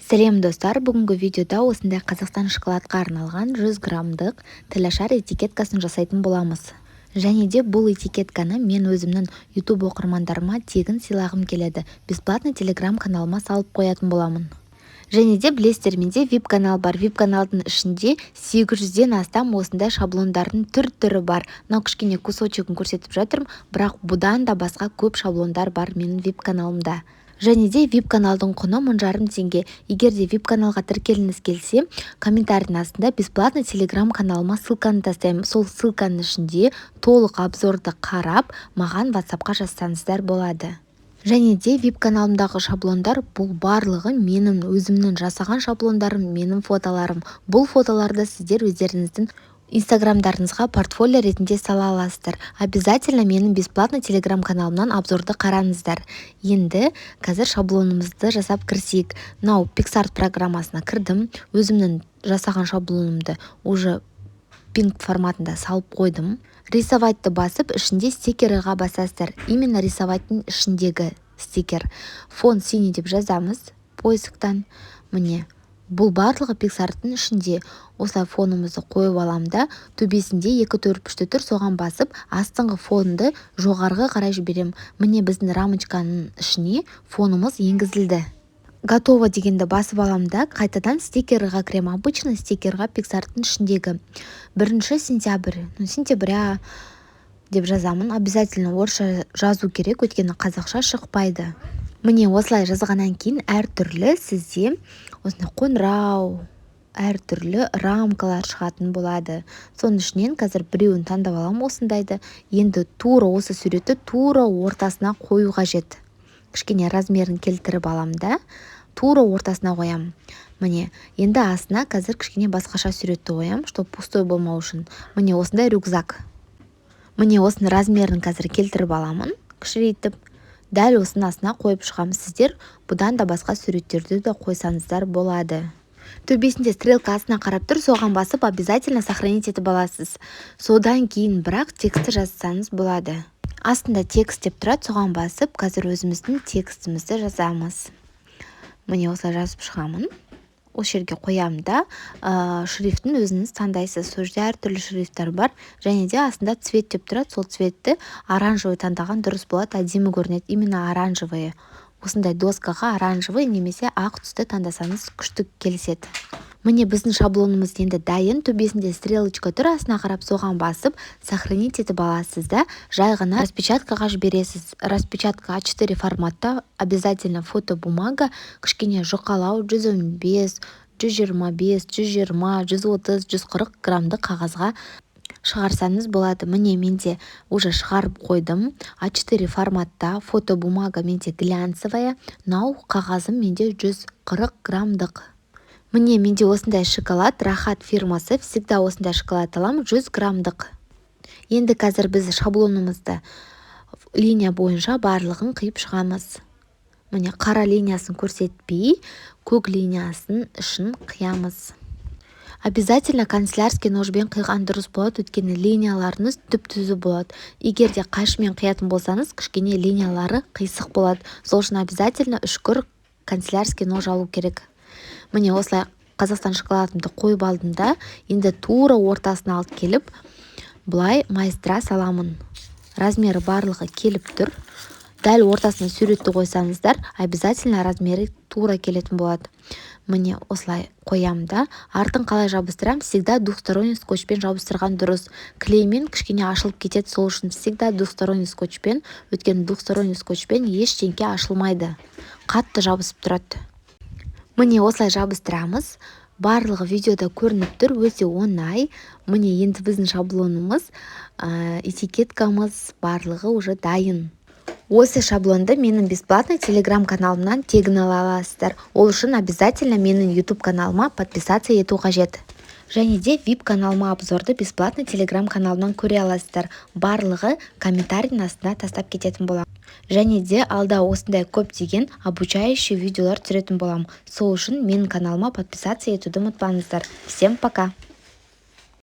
Сәлем достар, бүгінгі видеода осындай Қазақстан шоколадқа арналған 100 граммдық тілашар этикеткасын жасайтын боламыз. Және де бұл этикетканы мен өзімнің YouTube оқырмандарыма тегін сыйлағым келеді. Бесплатный телеграм каналыма салып қоятын боламын. Және де білесіздер, менде VIP канал бар. VIP каналдың ішінде 800-ден астам осындай шаблондардың түр-түрі бар. Мынау кішкене кусочегін көрсетіп жатырмын, бірақ бұдан да басқа көп шаблондар бар менің VIP каналымда. Және де VIP каналдың құны 1000 теңге. Егер де VIP каналға тіркелгіңіз келсе, комментарийдің астында бесплатный телеграм каналыма ссылканы тастаймын. Сол ссылканың ішінде толық обзорды қарап, маған WhatsAppқа жазсаңыздар болады. Және де VIP каналымдағы шаблондар бұл барлығы менің өзімнің жасаған шаблондарым, менің фотоларым. Бұл фотоларды сіздер өздеріңіздің инстаграмдарыңызға портфолио ретінде сала аласыздар. Обязательно менің бесплатный телеграм каналымнан обзорды қараңыздар. Енді қазір шаблонымызды жасап кірсек. Мынау PicsArt программасына кірдім. Өзімнің жасаған шаблонымды уже пинг форматында салып қойдым. Рисовайтты басып, ішінде стикерға басасыздар. Именно рисовайттың ішіндегі стикер. Фон синий деп жазамыз поисктан. Міне. Бұл барлығы PicsArt'тың ішінде. Осылай фонымызды қойып аламда, төбесінде 2-4 тұр, соған басып, астыңғы фонды жоғарғы қарай жіберем. Міне біздің рамочканың ішіне фонымыз енгізілді. Готово дегенді басып аламда, қайтадан стикерға кірем. Обычно стикерға PicsArt'тың ішіндегі 1 сентября деп жазамын. Обязательно орысша жазу керек, өйткені қазақша шықпайды. Міне осылай жазғаннан кейін әртүрлі сізде осындай қоңырау, әртүрлі рамкалар шығатын болады. Соның ішінен қазір біреуін таңдап аламын осындайды. Енді тура осы суретті тура ортасына қою қажет. Кішкене размерін келтіріп аламда, тура ортасына қоям. Міне, енді астына қазір кішкене басқаша суретті қоям, чтобы пустой болмау үшін. Міне осындай рюкзак. Міне осының размерін қазір келтіріп аламын, кішірейтіп. Дәл осының астына қойып шығамыз. Сіздер бұдан да басқа суреттерді де қойсаңыздар болады. Төбесінде стрелка астына қарап тұр, соған басып обязательно сохранить етіп аласыз. Содан кейін бірақ тексті жазсаңыз болады. Астында текст деп тұрады, соған басып, қазір өзіміздің текстімізді жазамыз. Міне осылай жазып шығамын. Осы жерге қоямда, шрифтін өзіңіз таңдайсыз. Сол жерде әртүрлі шрифттер бар. Және де астында цвет деп тұрады. Сол цветті оранжевый таңдаған дұрыс болады, әдемі көрінеді. Именно оранжевый. Осындай доскаға оранжевый немесе ақ түсті таңдасаңыз күшті келіседі. Міне біздің шаблонымыз енді дайын. Төбесінде стрелочка тұр, астына қарап соған басып, сохранить етіп аласыз да, жай ғана распечаткаға жібересіз. Распечатка А4 форматта, обязательно фотобумага, кішкене жұқалау 115, 125, 120, 130, 140 граммды қағазға шығарсаңыз болады. Міне менде уже шығарып қойдым. А4 форматта, фотобумага менде глянцевая, нау қағазым менде 140 граммдық. Міне менде осындай шоколад, Рахат фирмасы, всегда осындай шоколад аламын, 100 граммдық. Енді қазір біз шаблонымызды линия бойынша барлығын қиып шығамыз. Міне қара линиясын көрсетпей, көк линиясын ішін қиямыз. Обязательно канцелярский ножбен қиған дұрыс болады, өткені линияларыңыз түп-түзу болады. Егер де қайшымен қиятын болсаңыз, кішкене линиялары қисық болады. Сол үшін обязательно үшкір канцелярский нож алу керек. Міне осылай Қазақстан шоколадымды қойып алдымда, енді тура ортасына алып келіп, бұлай майыстыра саламын. Размері барлығы келіп тұр. Дәл ортасына суретті қойсаңыздар, обязательно размері тура келетін болады. Міне осылай қоямда, артын қалай жабыстырам, всегда двухсторонний скотчпен жабыстырған дұрыс. Клеймен кішкене ашылып кетеді, сол үшін всегда двухсторонний скотчпен, өткен двухсторонний скотчпен ештеңке ашылмайды. Қатты жабысып тұрады. Міне осылай жабыстырамыз. Барлығы видеода көрініп тұр, өте оңай. Міне енді біздің шаблонымыз, этикеткамыз барлығы уже дайын. Осы шаблонды менің бесплатный телеграм каналымнан тегін ала аласыздар. Ол үшін обязательно менің YouTube каналыма подписаться ету қажет. Және де VIP каналыма обзорды бесплатный телеграм каналымнан көре аласыздар. Барлығы комментарийдің астына тастап кететін болам. Және де алда осындай көптеген обучающий видеолар түсіретін болам. Сол үшін менің каналыма подписаться етуді ұмытпаңыздар. Всем пока!